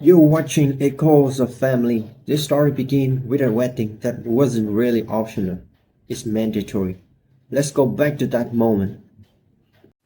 You're watching Echoes of Family. This story begins with a wedding that wasn't really optional. It's mandatory. Let's go back to that moment.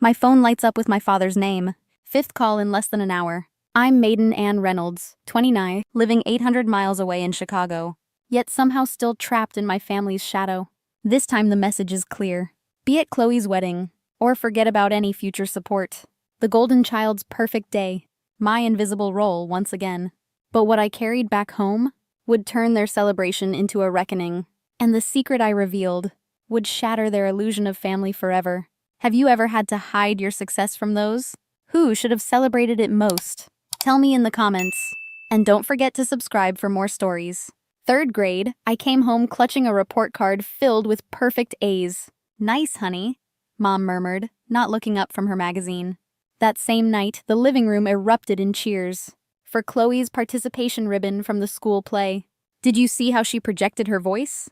My phone lights up with my father's name. Fifth call in less than an hour. I'm Maiden Anne Reynolds, 29, living 800 miles away in Chicago, yet somehow still trapped in my family's shadow. This time the message is clear. Be at Chloe's wedding, or forget about any future support. The golden child's perfect day. My invisible role once again. But what I carried back home would turn their celebration into a reckoning, and the secret I revealed would shatter their illusion of family forever. Have you ever had to hide your success from those? Who should have celebrated it most? Tell me in the comments. And don't forget to subscribe for more stories. Third grade, I came home clutching a report card filled with perfect A's. Nice, honey, Mom murmured, not looking up from her magazine. That same night, the living room erupted in cheers for Chloe's participation ribbon from the school play. Did you see how she projected her voice?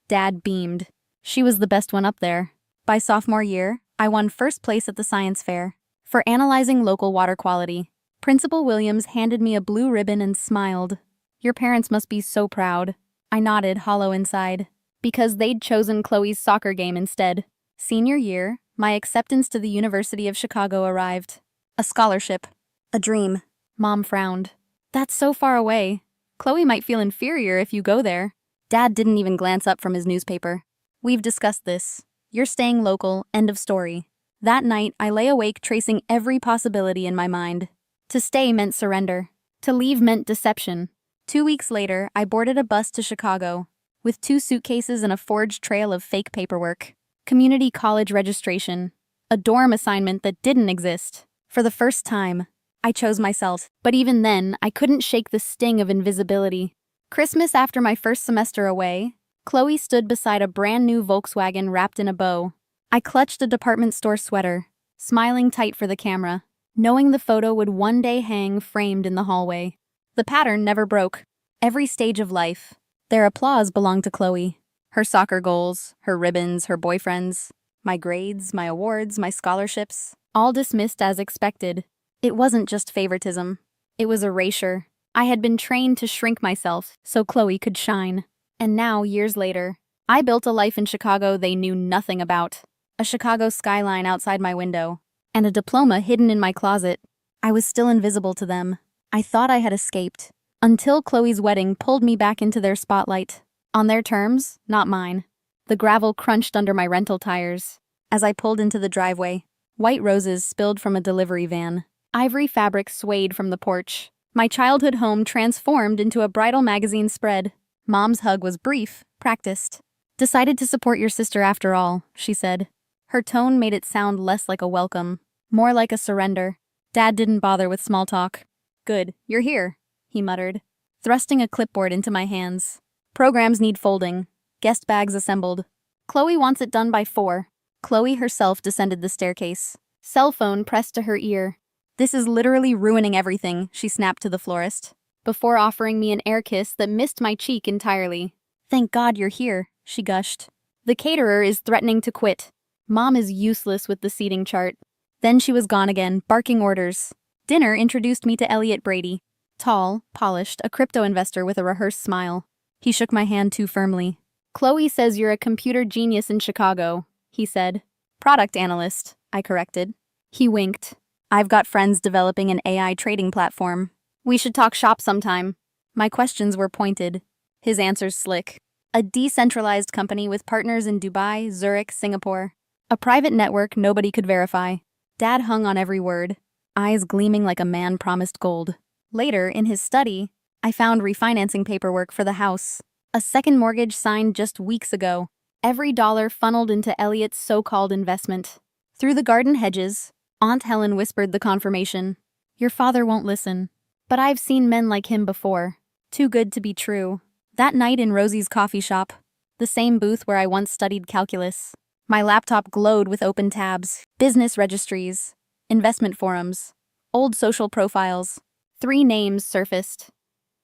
Dad beamed. She was the best one up there. By sophomore year, I won first place at the science fair for analyzing local water quality. Principal Williams handed me a blue ribbon and smiled. Your parents must be so proud. I nodded, hollow inside, because they'd chosen Chloe's soccer game instead. Senior year, my acceptance to the University of Chicago arrived. A scholarship. A dream. Mom frowned. That's so far away. Chloe might feel inferior if you go there. Dad didn't even glance up from his newspaper. We've discussed this. You're staying local, end of story. That night, I lay awake tracing every possibility in my mind. To stay meant surrender. To leave meant deception. 2 weeks later, I boarded a bus to Chicago, with 2 suitcases and a forged trail of fake paperwork. Community college registration. A dorm assignment that didn't exist. For the first time, I chose myself. But even then, I couldn't shake the sting of invisibility. Christmas after my first semester away, Chloe stood beside a brand new Volkswagen wrapped in a bow. I clutched a department store sweater, smiling tight for the camera, knowing the photo would one day hang framed in the hallway. The pattern never broke. Every stage of life. Their applause belonged to Chloe. Her soccer goals, her ribbons, her boyfriends, my grades, my awards, my scholarships, all dismissed as expected. It wasn't just favoritism. It was erasure. I had been trained to shrink myself so Chloe could shine. And now, years later, I built a life in Chicago they knew nothing about. A Chicago skyline outside my window, and a diploma hidden in my closet. I was still invisible to them. I thought I had escaped, until Chloe's wedding pulled me back into their spotlight. On their terms, not mine. The gravel crunched under my rental tires. As I pulled into the driveway, white roses spilled from a delivery van. Ivory fabric swayed from the porch. My childhood home transformed into a bridal magazine spread. Mom's hug was brief, practiced. Decided to support your sister after all, she said. Her tone made it sound less like a welcome, more like a surrender. Dad didn't bother with small talk. Good, you're here, he muttered, thrusting a clipboard into my hands. Programs need folding. Guest bags assembled. Chloe wants it done by 4. Chloe herself descended the staircase. Cell phone pressed to her ear. This is literally ruining everything, she snapped to the florist, before offering me an air kiss that missed my cheek entirely. Thank God you're here, she gushed. The caterer is threatening to quit. Mom is useless with the seating chart. Then she was gone again, barking orders. Dinner introduced me to Elliot Brady. Tall, polished, a crypto investor with a rehearsed smile. He shook my hand too firmly. Chloe says you're a computer genius in Chicago, he said. Product analyst, I corrected. He winked. I've got friends developing an AI trading platform. We should talk shop sometime. My questions were pointed. His answers slick. A decentralized company with partners in Dubai, Zurich, Singapore. A private network nobody could verify. Dad hung on every word, eyes gleaming like a man promised gold. Later, in his study, I found refinancing paperwork for the house. A second mortgage signed just weeks ago. Every dollar funneled into Elliot's so-called investment. Through the garden hedges, Aunt Helen whispered the confirmation. Your father won't listen. But I've seen men like him before. Too good to be true. That night in Rosie's coffee shop, the same booth where I once studied calculus. My laptop glowed with open tabs, business registries, investment forums, old social profiles. 3 names surfaced.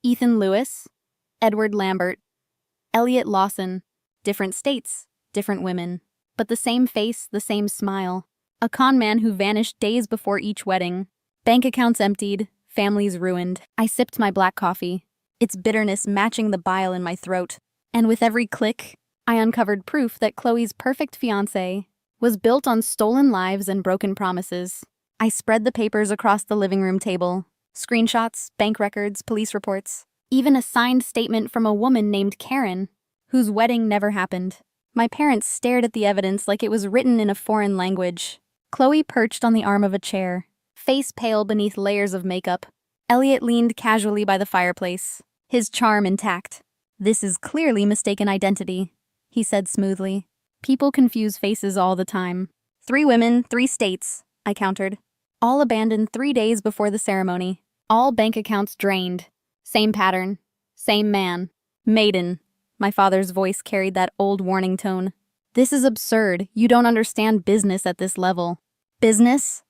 Ethan Lewis, Edward Lambert, Elliot Lawson. Different states, different women. But the same face, the same smile. A con man who vanished days before each wedding. Bank accounts emptied, Families ruined. I sipped my black coffee, its bitterness matching the bile in my throat. And with every click, I uncovered proof that Chloe's perfect fiancé was built on stolen lives and broken promises. I spread the papers across the living room table. Screenshots, bank records, police reports, even a signed statement from a woman named Karen, whose wedding never happened. My parents stared at the evidence like it was written in a foreign language. Chloe perched on the arm of a chair, face pale beneath layers of makeup. Elliot leaned casually by the fireplace, his charm intact. "This is clearly mistaken identity," he said smoothly. "People confuse faces all the time." 3 women, 3 states, I countered. All abandoned 3 days before the ceremony. All bank accounts drained. Same pattern. Same man. Maiden. My father's voice carried that old warning tone. "This is absurd. You don't understand business at this level." "Business?"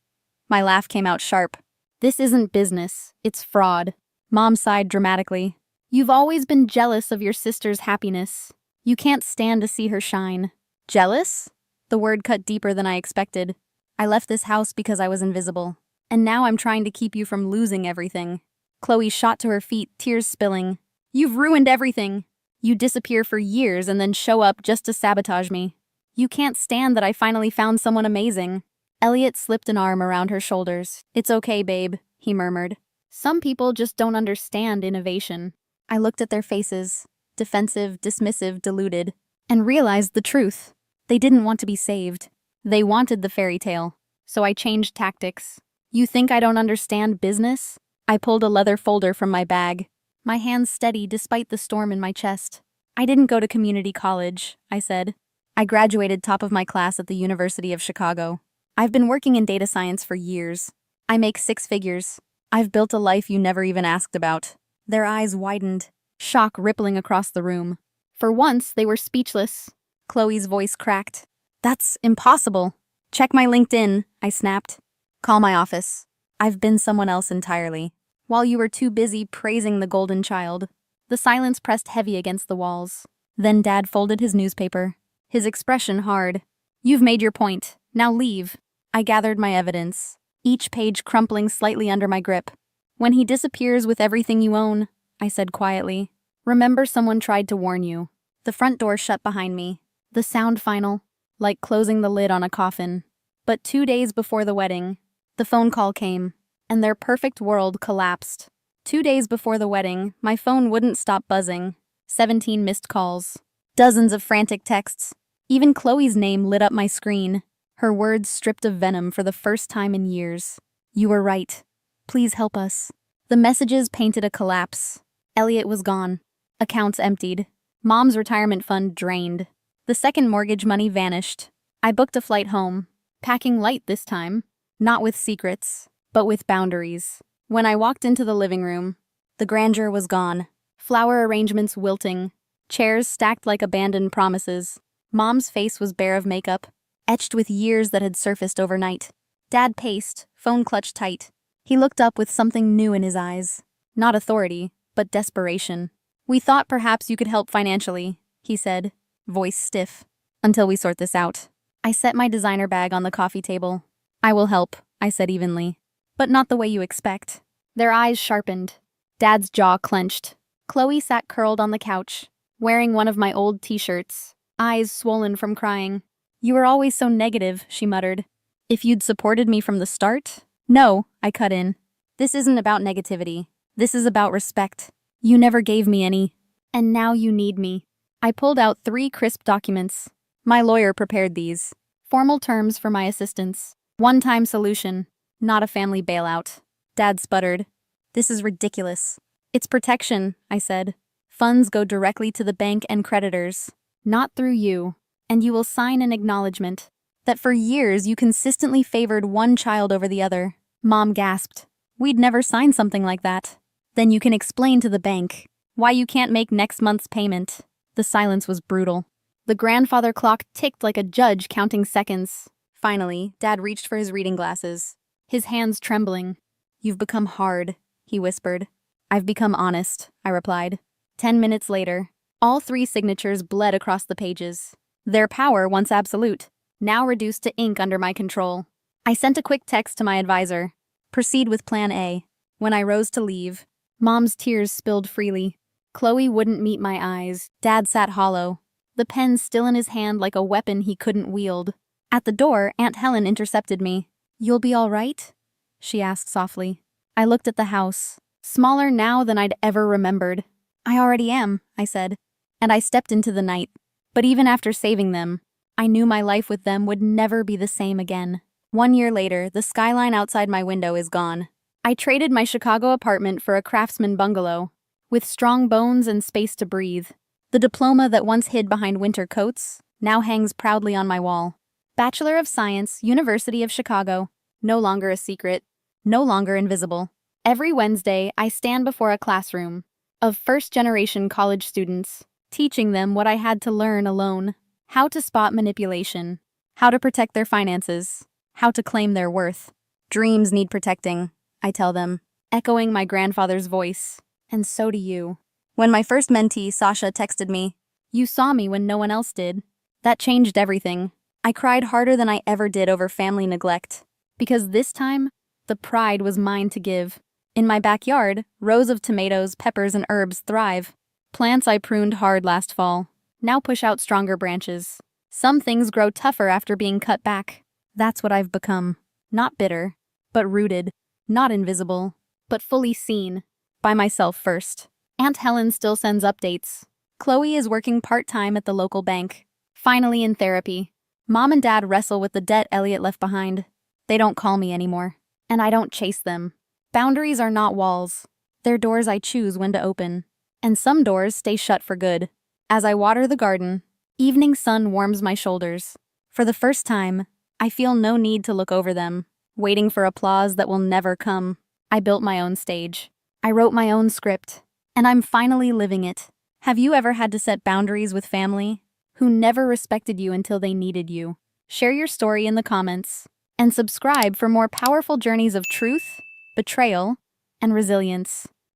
My laugh came out sharp. "This isn't business. It's fraud." Mom sighed dramatically. "You've always been jealous of your sister's happiness. You can't stand to see her shine." "Jealous?" The word cut deeper than I expected. "I left this house because I was invisible. And now I'm trying to keep you from losing everything." Chloe shot to her feet, tears spilling. "You've ruined everything. You disappear for years and then show up just to sabotage me. You can't stand that I finally found someone amazing." Elliot slipped an arm around her shoulders. "It's okay, babe," he murmured. "Some people just don't understand innovation." I looked at their faces, defensive, dismissive, deluded, and realized the truth. They didn't want to be saved. They wanted the fairy tale. So I changed tactics. "You think I don't understand business?" I pulled a leather folder from my bag, my hands steady despite the storm in my chest. "I didn't go to community college," I said. "I graduated top of my class at the University of Chicago. I've been working in data science for years. I make 6 figures. I've built a life you never even asked about." Their eyes widened, shock rippling across the room. For once, they were speechless. Chloe's voice cracked. "That's impossible." "Check my LinkedIn," I snapped. "Call my office. I've been someone else entirely. While you were too busy praising the golden child." The silence pressed heavy against the walls. Then Dad folded his newspaper, his expression hard. "You've made your point. Now leave." I gathered my evidence, each page crumpling slightly under my grip. "When he disappears with everything you own," I said quietly, "remember someone tried to warn you." The front door shut behind me, the sound final, like closing the lid on a coffin. But 2 days before the wedding, the phone call came, and their perfect world collapsed. 2 days before the wedding, my phone wouldn't stop buzzing. 17 missed calls, dozens of frantic texts. Even Chloe's name lit up my screen, her words stripped of venom for the first time in years. "You were right. Please help us." The messages painted a collapse. Elliot was gone. Accounts emptied. Mom's retirement fund drained. The second mortgage money vanished. I booked a flight home, packing light this time, not with secrets, but with boundaries. When I walked into the living room, the grandeur was gone. Flower arrangements wilting, chairs stacked like abandoned promises. Mom's face was bare of makeup, etched with years that had surfaced overnight. Dad paced, phone clutched tight. He looked up with something new in his eyes. Not authority, but desperation. "We thought perhaps you could help financially," he said, voice stiff. "Until we sort this out." I set my designer bag on the coffee table. "I will help," I said evenly. "But not the way you expect." Their eyes sharpened. Dad's jaw clenched. Chloe sat curled on the couch, wearing one of my old t-shirts, eyes swollen from crying. "You were always so negative," she muttered. "If you'd supported me from the start?" "No," I cut in. "This isn't about negativity. This is about respect. You never gave me any. And now you need me." I pulled out 3 crisp documents. My lawyer prepared these. Formal terms for my assistance. One-time solution, not a family bailout. Dad sputtered. "This is ridiculous." "It's protection," I said. "Funds go directly to the bank and creditors, not through you. And you will sign an acknowledgement that for years you consistently favored one child over the other." Mom gasped. "We'd never sign something like that." "Then you can explain to the bank why you can't make next month's payment." The silence was brutal. The grandfather clock ticked like a judge counting seconds. Finally, Dad reached for his reading glasses, his hands trembling. "You've become hard," he whispered. "I've become honest," I replied. 10 minutes later, all 3 signatures bled across the pages. Their power, once absolute, now reduced to ink under my control. I sent a quick text to my advisor. "Proceed with Plan A." When I rose to leave, Mom's tears spilled freely. Chloe wouldn't meet my eyes. Dad sat hollow, the pen still in his hand like a weapon he couldn't wield. At the door, Aunt Helen intercepted me. "You'll be all right?" she asked softly. I looked at the house, smaller now than I'd ever remembered. "I already am," I said, and I stepped into the night. But even after saving them, I knew my life with them would never be the same again. 1 year later, the skyline outside my window is gone. I traded my Chicago apartment for a craftsman bungalow, with strong bones and space to breathe. The diploma that once hid behind winter coats now hangs proudly on my wall. Bachelor of Science, University of Chicago. No longer a secret, no longer invisible. Every Wednesday, I stand before a classroom of first-generation college students, teaching them what I had to learn alone: how to spot manipulation, how to protect their finances, how to claim their worth. Dreams need protecting, I tell them, echoing my grandfather's voice. And so do you. When my first mentee, Sasha, texted me, "You saw me when no one else did," that changed everything. I cried harder than I ever did over family neglect, because this time, the pride was mine to give. In my backyard, rows of tomatoes, peppers, and herbs thrive. Plants I pruned hard last fall now push out stronger branches. Some things grow tougher after being cut back. That's what I've become. Not bitter, but rooted. Not invisible, but fully seen. By myself first. Aunt Helen still sends updates. Chloe is working part-time at the local bank. Finally in therapy. Mom and Dad wrestle with the debt Elliot left behind. They don't call me anymore. And I don't chase them. Boundaries are not walls. They're doors I choose when to open. And some doors stay shut for good. As I water the garden, evening sun warms my shoulders. For the first time, I feel no need to look over them, waiting for applause that will never come. I built my own stage. I wrote my own script. And I'm finally living it. Have you ever had to set boundaries with family who never respected you until they needed you? Share your story in the comments. And subscribe for more powerful journeys of truth, betrayal, and resilience.